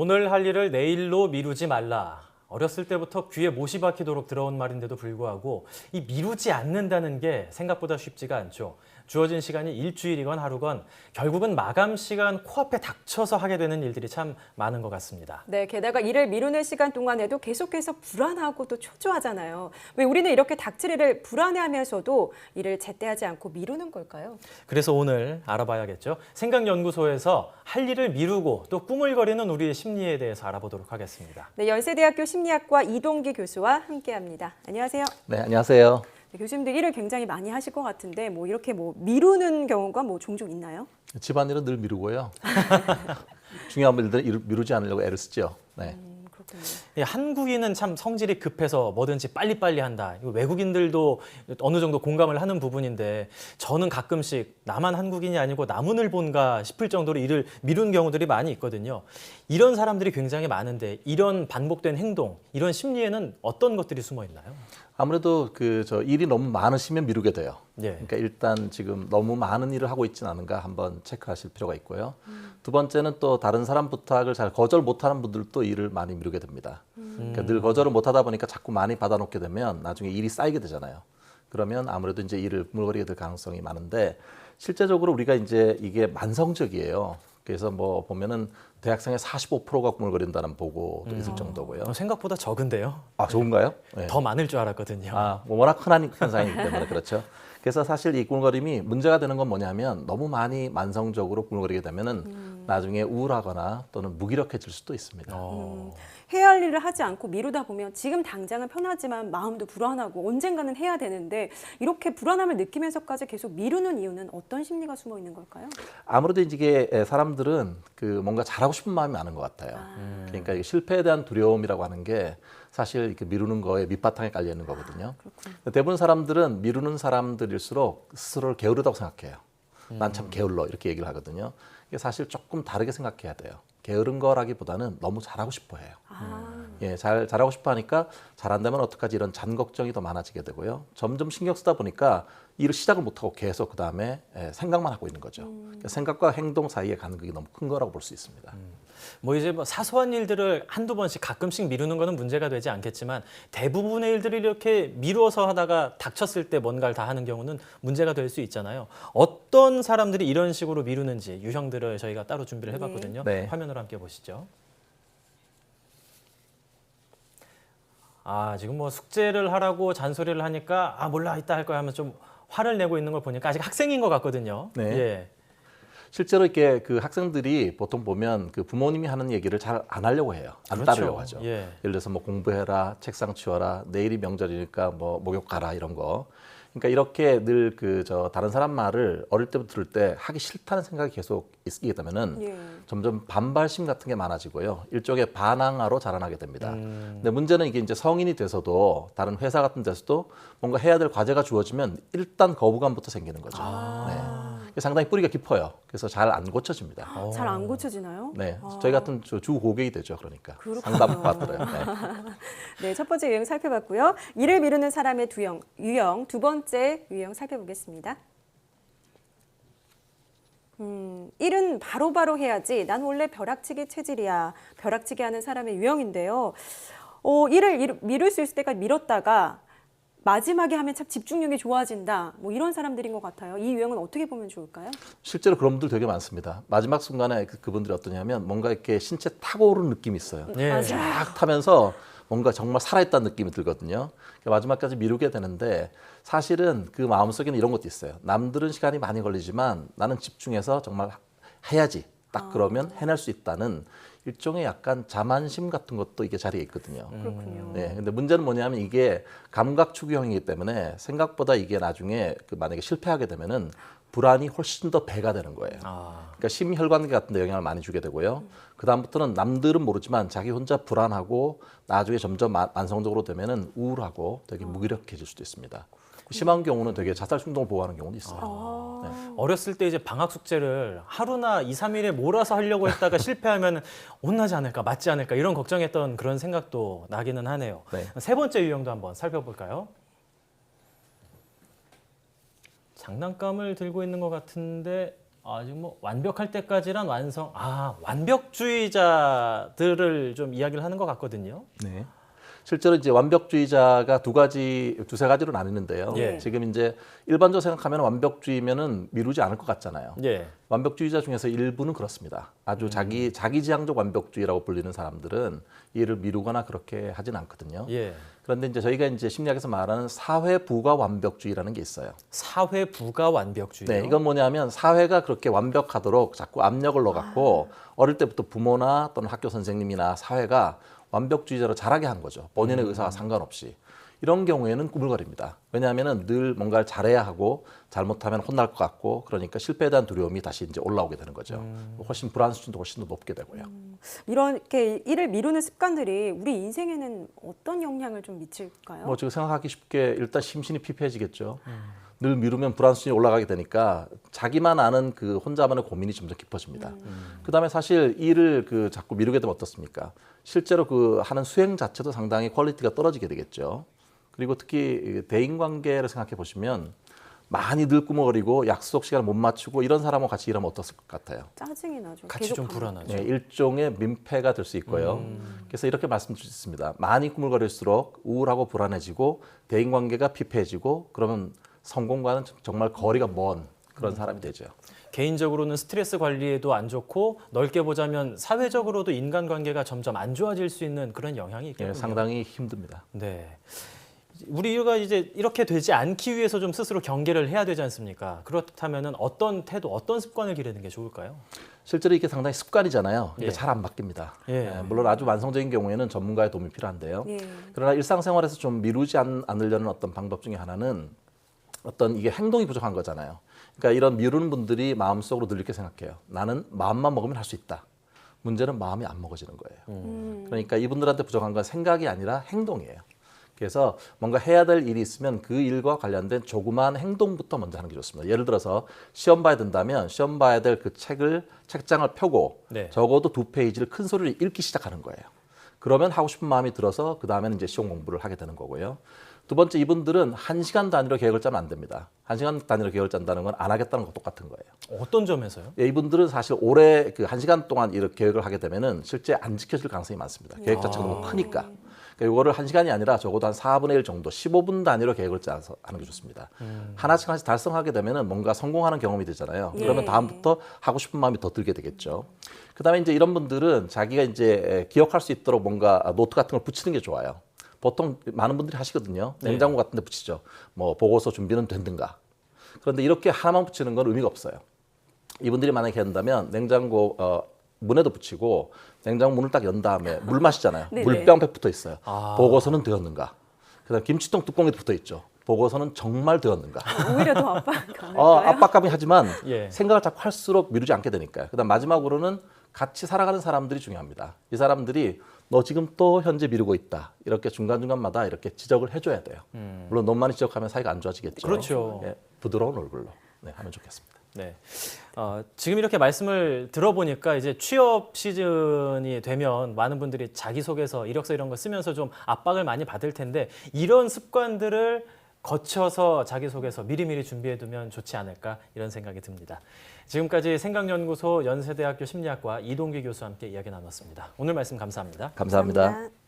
오늘 할 일을 내일로 미루지 말라. 어렸을 때부터 귀에 못이 박히도록 들어온 말인데도 불구하고 이 미루지 않는다는 게 생각보다 쉽지가 않죠. 주어진 시간이 일주일이건 하루건 결국은 마감 시간 코앞에 닥쳐서 하게 되는 일들이 참 많은 것 같습니다. 네, 게다가 일을 미루는 시간 동안에도 계속해서 불안하고 또 초조하잖아요. 왜 우리는 이렇게 닥칠 일을 불안해하면서도 일을 제때하지 않고 미루는 걸까요? 그래서 오늘 알아봐야겠죠. 생각연구소에서 할 일을 미루고 또 꾸물거리는 우리의 심리에 대해서 알아보도록 하겠습니다. 네, 연세대학교 심리학과 이동기 교수와 함께합니다. 안녕하세요. 네, 안녕하세요. 네, 교수님들 일을 굉장히 많이 하실 것 같은데 이렇게 미루는 경우가 종종 있나요? 집안일은 늘 미루고요. 중요한 일들은 미루지 않으려고 애를 쓰죠. 네. 그렇군요. 한국인은 참 성질이 급해서 뭐든지 빨리빨리 한다. 이거 외국인들도 어느 정도 공감을 하는 부분인데 저는 가끔씩 나만 한국인이 아니고 남은을 본가 싶을 정도로 일을 미룬 경우들이 많이 있거든요. 이런 사람들이 굉장히 많은데 이런 반복된 행동, 이런 심리에는 어떤 것들이 숨어 있나요? 아무래도 일이 너무 많으시면 미루게 돼요. 예. 그러니까 일단 지금 너무 많은 일을 하고 있지는 않은가 한번 체크하실 필요가 있고요. 두 번째는 또 다른 사람 부탁을 잘 거절 못하는 분들도 일을 많이 미루게 됩니다. 그러니까 늘 거절을 못하다 보니까 자꾸 많이 받아놓게 되면 나중에 일이 쌓이게 되잖아요. 그러면 아무래도 이제 일을 물거리게 될 가능성이 많은데 실제적으로 우리가 이제 이게 만성적이에요. 그래서 보면은 대학생의 45%가 꾸물거린다는 보고도 있을 정도고요. 생각보다 적은데요. 아, 좋은가요? 네. 더 많을 줄 알았거든요. 워낙 흔한 현상이기 때문에 그렇죠. 그래서 사실 이 꾸물거림이 문제가 되는 건 뭐냐면 너무 많이 만성적으로 꾸물거리게 되면은 나중에 우울하거나 또는 무기력해질 수도 있습니다. 해야 할 일을 하지 않고 미루다 보면 지금 당장은 편하지만 마음도 불안하고 언젠가는 해야 되는데 이렇게 불안함을 느끼면서까지 계속 미루는 이유는 어떤 심리가 숨어 있는 걸까요? 아무래도 이게 사람들은 뭔가 잘하고 싶은 마음이 많은 것 같아요. 그러니까 이 실패에 대한 두려움이라고 하는 게 사실 이렇게 미루는 거에 밑바탕에 깔려 있는 거거든요. 대부분 사람들은 미루는 사람들일수록 스스로를 게으르다고 생각해요. 난 참 게을러 이렇게 얘기를 하거든요. 이게 사실 조금 다르게 생각해야 돼요. 게으른 거라기보다는 너무 잘하고 싶어 해요. 예, 잘하고 싶어 하니까 잘한다면 어떡하지 이런 잔 걱정이 더 많아지게 되고요. 점점 신경 쓰다 보니까 일을 시작을 못하고 계속 그다음에 생각만 하고 있는 거죠. 그러니까 생각과 행동 사이에 간극이 너무 큰 거라고 볼 수 있습니다. 이제 사소한 일들을 한두 번씩 가끔씩 미루는 거는 문제가 되지 않겠지만 대부분의 일들을 이렇게 미루어서 하다가 닥쳤을 때 뭔가를 다 하는 경우는 문제가 될 수 있잖아요. 어떤 사람들이 이런 식으로 미루는지 유형들을 저희가 따로 준비를 해봤거든요. 네. 화면으로 함께 보시죠. 지금 숙제를 하라고 잔소리를 하니까 몰라 이따 할 거야 하면 좀 화를 내고 있는 걸 보니까 아직 학생인 것 같거든요. 네. 예. 실제로 이렇게 학생들이 보통 보면 부모님이 하는 얘기를 잘 안 하려고 해요. 안 그렇죠. 따르려고 하죠. 예. 예를 들어서 공부해라, 책상 치워라, 내일이 명절이니까 목욕 가라 이런 거. 그러니까 이렇게 늘 다른 사람 말을 어릴 때부터 들을 때 하기 싫다는 생각이 계속 있게 되면은 점점 반발심 같은 게 많아지고요. 일종의 반항아로 자라나게 됩니다. 근데 문제는 이게 이제 성인이 돼서도 다른 회사 같은 데서도 뭔가 해야 될 과제가 주어지면 일단 거부감부터 생기는 거죠. 네. 상당히 뿌리가 깊어요. 그래서 잘 안 고쳐집니다. 잘 안 고쳐지나요? 네, 저희 같은 주 고객이 되죠. 그러니까 그렇군요. 상담 받들어요. 네. 네, 첫 번째 유형 살펴봤고요. 일을 미루는 사람의 유형, 두 번째 유형 살펴보겠습니다. 일은 바로바로 해야지. 난 원래 벼락치기 체질이야. 벼락치기 하는 사람의 유형인데요. 일을 미룰 수 있을 때까지 미뤘다가 마지막에 하면 참 집중력이 좋아진다. 이런 사람들인 것 같아요. 이 유형은 어떻게 보면 좋을까요? 실제로 그런 분들 되게 많습니다. 마지막 순간에 그분들이 어떠냐면 뭔가 이렇게 신체 타고 오르는 느낌이 있어요. 예. 쫙 타면서 뭔가 정말 살아있다는 느낌이 들거든요. 마지막까지 미루게 되는데 사실은 그 마음속에는 이런 것도 있어요. 남들은 시간이 많이 걸리지만 나는 집중해서 정말 해야지. 딱 그러면 해낼 수 있다는 일종의 약간 자만심 같은 것도 이게 자리에 있거든요. 그렇군요. 네, 근데 문제는 뭐냐면 이게 감각 추구형이기 때문에 생각보다 이게 나중에 만약에 실패하게 되면은 불안이 훨씬 더 배가 되는 거예요. 그러니까 심혈관계 같은 데 영향을 많이 주게 되고요. 그다음부터는 남들은 모르지만 자기 혼자 불안하고 나중에 점점 만성적으로 되면은 우울하고 되게 무기력해질 수도 있습니다. 심한 경우는 되게 자살 충동을 보호하는 경우도 있어요. 네. 어렸을 때 이제 방학 숙제를 하루나 2, 3일에 몰아서 하려고 했다가 실패하면 혼나지 않을까, 맞지 않을까 이런 걱정했던 그런 생각도 나기는 하네요. 네. 세 번째 유형도 한번 살펴볼까요? 장난감을 들고 있는 것 같은데 지금 뭐 완벽할 때까지란 완벽주의자들을 좀 이야기를 하는 것 같거든요. 네. 실제로 이제 완벽주의자가 두세 가지로 나뉘는데요. 예. 지금 이제 일반적으로 생각하면 완벽주의면은 미루지 않을 것 같잖아요. 예. 완벽주의자 중에서 일부는 그렇습니다. 아주 자기지향적 완벽주의라고 불리는 사람들은 이를 미루거나 그렇게 하진 않거든요. 예. 그런데 이제 저희가 이제 심리학에서 말하는 사회 부가 완벽주의라는 게 있어요. 사회 부가 완벽주의요. 네, 이건 뭐냐면 사회가 그렇게 완벽하도록 자꾸 압력을 넣어갖고 어릴 때부터 부모나 또는 학교 선생님이나 사회가 완벽주의자로 자라게 한 거죠. 본인의 의사와 상관없이. 이런 경우에는 꾸물거립니다. 왜냐하면 늘 뭔가를 잘해야 하고 잘못하면 혼날 것 같고 그러니까 실패에 대한 두려움이 다시 이제 올라오게 되는 거죠. 훨씬 불안 수준도 훨씬 더 높게 되고요. 이렇게 일을 미루는 습관들이 우리 인생에는 어떤 영향을 좀 미칠까요? 뭐 지금 생각하기 쉽게 일단 심신이 피폐해지겠죠. 늘 미루면 불안 수준이 올라가게 되니까 자기만 아는 그 혼자만의 고민이 점점 깊어집니다. 그다음에 사실 일을 자꾸 미루게 되면 어떻습니까? 실제로 하는 수행 자체도 상당히 퀄리티가 떨어지게 되겠죠. 그리고 특히 대인 관계를 생각해 보시면 많이 늘 꾸물거리고 약속 시간을 못 맞추고 이런 사람하고 같이 일하면 어떨 것 같아요? 짜증이 나죠. 같이 계속 좀 반복. 불안하죠. 네, 일종의 민폐가 될 수 있고요. 그래서 이렇게 말씀드릴 수 있습니다. 많이 꾸물거릴수록 우울하고 불안해지고 대인관계가 피폐해지고 그러면 성공과는 정말 거리가 먼 그런 사람이 되죠. 개인적으로는 스트레스 관리에도 안 좋고 넓게 보자면 사회적으로도 인간관계가 점점 안 좋아질 수 있는 그런 영향이 있겠군요. 네, 상당히 힘듭니다. 네. 우리가 이제 이렇게 되지 않기 위해서 좀 스스로 경계를 해야 되지 않습니까? 그렇다면은 어떤 태도, 어떤 습관을 기르는 게 좋을까요? 실제로 이게 상당히 습관이잖아요. 이게 예. 잘 안 바뀝니다. 예. 물론 아주 완성적인 경우에는 전문가의 도움이 필요한데요. 예. 그러나 일상생활에서 좀 미루지 않으려는 어떤 방법 중에 하나는 어떤 이게 행동이 부족한 거잖아요. 그러니까 이런 미루는 분들이 마음속으로 늘 이렇게 생각해요. 나는 마음만 먹으면 할 수 있다. 문제는 마음이 안 먹어지는 거예요. 그러니까 이분들한테 부족한 건 생각이 아니라 행동이에요. 그래서 뭔가 해야 될 일이 있으면 그 일과 관련된 조그마한 행동부터 먼저 하는 게 좋습니다. 예를 들어서 시험 봐야 된다면 시험 봐야 될 그 책장을 펴고 네. 적어도 2페이지를 큰 소리로 읽기 시작하는 거예요. 그러면 하고 싶은 마음이 들어서 그 다음에는 이제 시험 공부를 하게 되는 거고요. 두 번째, 이분들은 1시간 단위로 계획을 짜면 안 됩니다. 1시간 단위로 계획을 짠다는 건 안 하겠다는 것과 똑같은 거예요. 어떤 점에서요? 예, 이분들은 사실 올해 1시간 동안 이렇게 계획을 하게 되면은 실제 안 지켜질 가능성이 많습니다. 계획 자체가 너무 크니까. 그러니까 이거를 1시간이 아니라 적어도 한 4분의 1 정도, 15분 단위로 계획을 짜서 하는 게 좋습니다. 하나씩 달성하게 되면은 뭔가 성공하는 경험이 되잖아요. 그러면 예. 다음부터 하고 싶은 마음이 더 들게 되겠죠. 그다음에 이제 이런 분들은 자기가 이제 기억할 수 있도록 뭔가 노트 같은 걸 붙이는 게 좋아요. 보통 많은 분들이 하시거든요. 냉장고 같은 데 붙이죠. 뭐 보고서 준비는 됐는가. 그런데 이렇게 하나만 붙이는 건 의미가 없어요. 이분들이 만약에 한다면 냉장고 문에도 붙이고 냉장고 문을 딱 연 다음에 물 마시잖아요. 네네. 물병 붙어 있어요. 보고서는 되었는가. 그다음 김치통 뚜껑에도 붙어 있죠. 보고서는 정말 되었는가. 오히려 더 압박감일까요? 압박감이 하지만 예. 생각을 자꾸 할수록 미루지 않게 되니까요. 그다음 마지막으로는 같이 살아가는 사람들이 중요합니다. 이 사람들이 너 지금 또 현재 미루고 있다. 이렇게 중간중간마다 이렇게 지적을 해줘야 돼요. 물론 너무많이 지적하면 사이가 안 좋아지겠죠. 그렇죠. 예, 부드러운 얼굴로 하면 좋겠습니다. 네. 지금 이렇게 말씀을 들어보니까 이제 취업 시즌이 되면 많은 분들이 자기소개서, 이력서 이런 거 쓰면서 좀 압박을 많이 받을 텐데 이런 습관들을 거쳐서 자기소개서 미리미리 준비해두면 좋지 않을까 이런 생각이 듭니다. 지금까지 생각연구소 연세대학교 심리학과 이동기 교수와 함께 이야기 나눴습니다. 오늘 말씀 감사합니다. 감사합니다. 감사합니다.